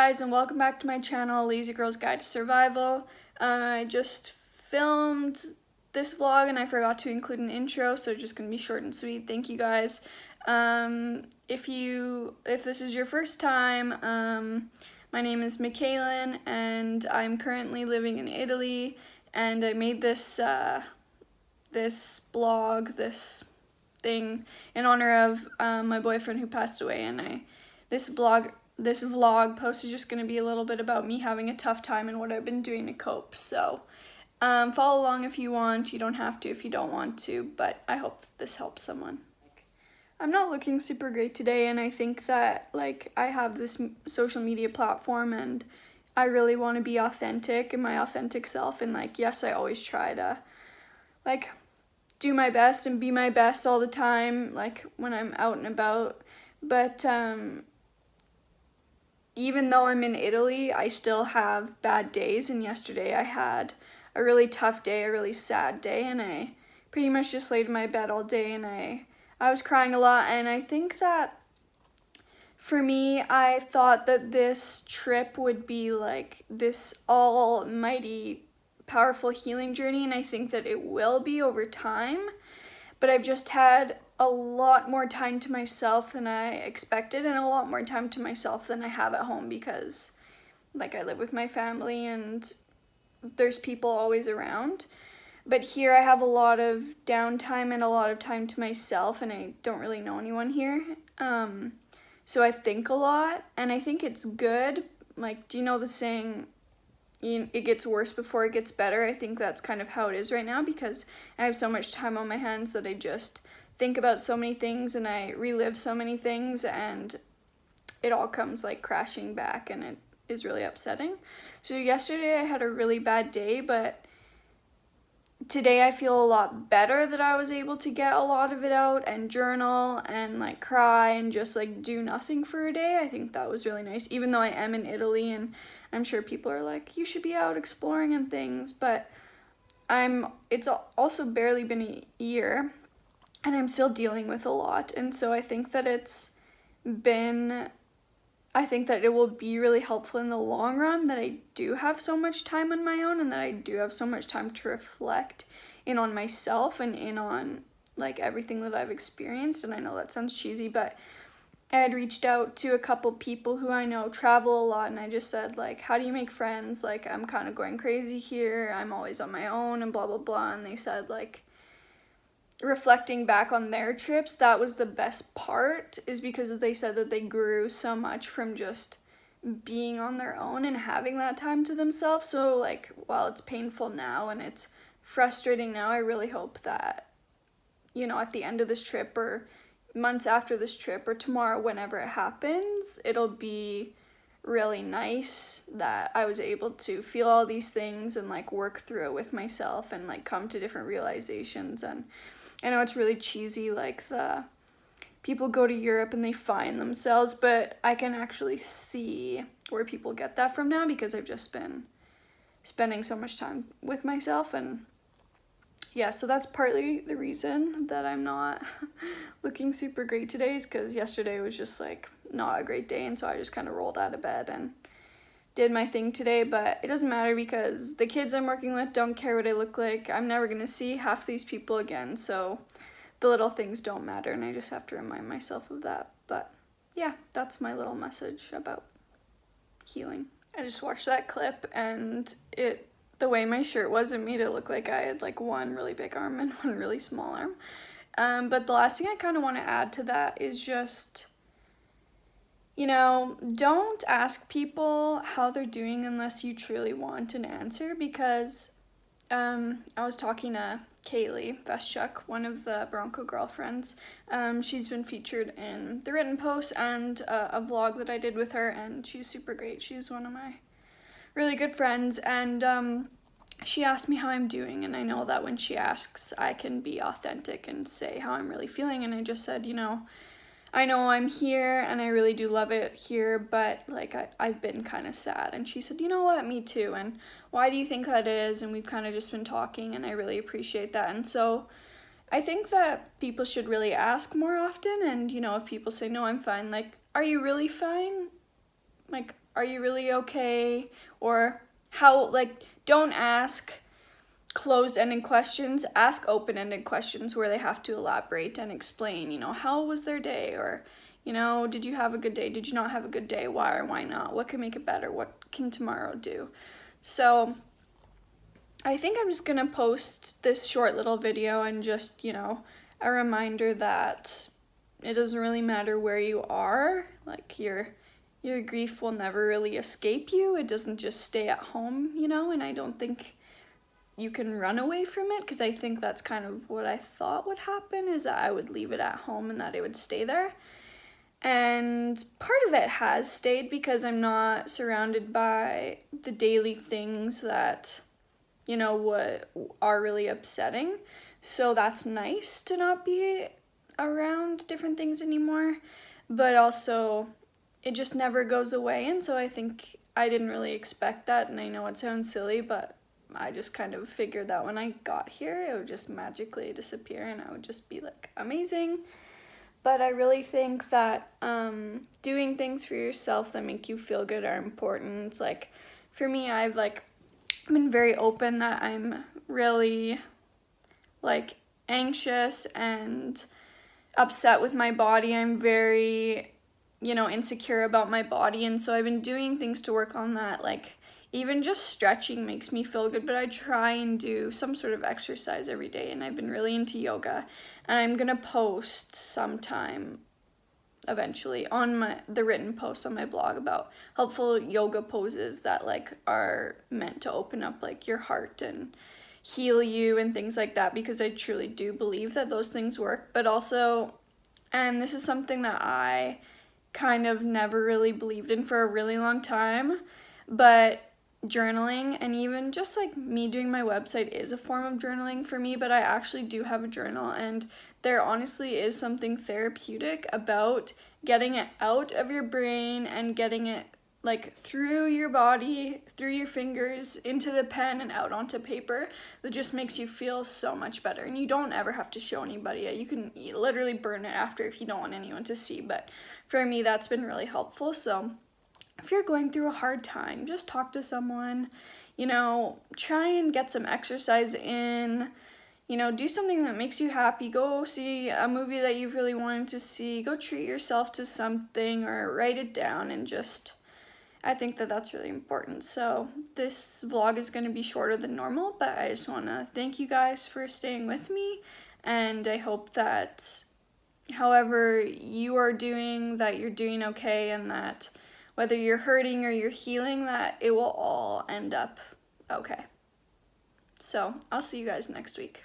guys, and welcome back to my channel, Lazy Girl's Guide to Survival. I just filmed this vlog and I forgot to include an intro, so it's just gonna be short and sweet. Thank you guys. If this is your first time, my name is Michaelin and I'm currently living in Italy, and I made this this thing in honor of my boyfriend who passed away, and this vlog post is just going to be a little bit about me having a tough time and what I've been doing to cope. So follow along if you want. You don't have to if you don't want to, but I hope this helps someone. I'm not looking super great today, and I think that I have this social media platform and I really want to be authentic and my authentic self, and yes, I always try to do my best and be my best all the time, when I'm out and about, but even though I'm in Italy, I still have bad days, and yesterday I had a really tough day, a really sad day, and I pretty much just laid in my bed all day, and I was crying a lot, and I think that for me, I thought that this trip would be this almighty powerful healing journey, and I think that it will be over time, but I've just had a lot more time to myself than I expected, and a lot more time to myself than I have at home, because I live with my family and there's people always around. But here I have a lot of downtime and a lot of time to myself, and I don't really know anyone here. So I think a lot, and I think it's good. Do you know the saying, it gets worse before it gets better? I think that's kind of how it is right now, because I have so much time on my hands that I just think about so many things and I relive so many things, and it all comes crashing back, and it is really upsetting. So yesterday I had a really bad day, but today I feel a lot better that I was able to get a lot of it out and journal and cry and just do nothing for a day. I think that was really nice, even though I am in Italy and I'm sure people are you should be out exploring and things, but it's also barely been a year and I'm still dealing with a lot, and so I think that it will be really helpful in the long run that I do have so much time on my own, and that I do have so much time to reflect in on myself and in on everything that I've experienced. And I know that sounds cheesy, but I had reached out to a couple people who I know travel a lot, and I just said how do you make friends? I'm kind of going crazy here, I'm always on my own and blah blah blah. And they said reflecting back on their trips, that was the best part, is because they said that they grew so much from just being on their own and having that time to themselves. So while it's painful now and it's frustrating now, I really hope that at the end of this trip, or months after this trip, or tomorrow, whenever it happens, it'll be really nice that I was able to feel all these things and work through it with myself and come to different realizations. And I know it's really cheesy, the people go to Europe and they find themselves, but I can actually see where people get that from now, because I've just been spending so much time with myself. And yeah, so that's partly the reason that I'm not looking super great today, is because yesterday was just not a great day, and so I just kind of rolled out of bed and did my thing today. But it doesn't matter, because the kids I'm working with don't care what I look like. I'm never gonna see half these people again, so the little things don't matter, and I just have to remind myself of that. But yeah, that's my little message about healing. I just watched that clip, and the way my shirt was, it made it look like I had one really big arm and one really small arm. But the last thing I kind of want to add to that is just, don't ask people how they're doing unless you truly want an answer, because I was talking to Kaylee Veschuk, one of the Bronco girlfriends. She's been featured in the written post and a vlog that I did with her, and she's super great. She's one of my really good friends, and she asked me how I'm doing, and I know that when she asks, I can be authentic and say how I'm really feeling, and I just said, I know I'm here and I really do love it here, but I've been kind of sad. And she said, you know what, me too, and why do you think that is? And we've kind of just been talking, and I really appreciate that. And so I think that people should really ask more often, and if people say, no, I'm fine, are you really fine? are you really okay? Or how, like, don't ask closed-ended questions, ask open-ended questions where they have to elaborate and explain, how was their day? Or, did you have a good day? Did you not have a good day? Why or why not? What can make it better? What can tomorrow do? So I think I'm just gonna post this short little video and just, a reminder that it doesn't really matter where you are. Like, your grief will never really escape you. It doesn't just stay at home, and I don't think you can run away from it, because I think that's kind of what I thought would happen, is that I would leave it at home and that it would stay there. And part of it has stayed because I'm not surrounded by the daily things that, what are really upsetting. So that's nice to not be around different things anymore. But also, it just never goes away. And so I think I didn't really expect that. And I know it sounds silly, but I just kind of figured that when I got here, it would just magically disappear and I would just be like, amazing. But I really think that doing things for yourself that make you feel good are important. Like, for me, I've been very open that I'm really anxious and upset with my body. I'm very, insecure about my body, and so I've been doing things to work on that. Like, even just stretching makes me feel good, but I try and do some sort of exercise every day, and I've been really into yoga, and I'm gonna post sometime eventually on the written post on my blog about helpful yoga poses that are meant to open up your heart and heal you and things like that, because I truly do believe that those things work. But also, and this is something that I kind of never really believed in for a really long time, but journaling, and even just me doing my website, is a form of journaling for me. But I actually do have a journal, and there honestly is something therapeutic about getting it out of your brain and getting it through your body, through your fingers, into the pen and out onto paper, that just makes you feel so much better. And you don't ever have to show anybody it. You can literally burn it after if you don't want anyone to see. But for me, that's been really helpful. So if you're going through a hard time, just talk to someone, try and get some exercise in, do something that makes you happy. Go see a movie that you've really wanted to see. Go treat yourself to something, or write it down, and just, I think that that's really important. So this vlog is going to be shorter than normal, but I just want to thank you guys for staying with me, and I hope that however you are doing, that you're doing okay, and that whether you're hurting or you're healing, that it will all end up okay. So I'll see you guys next week.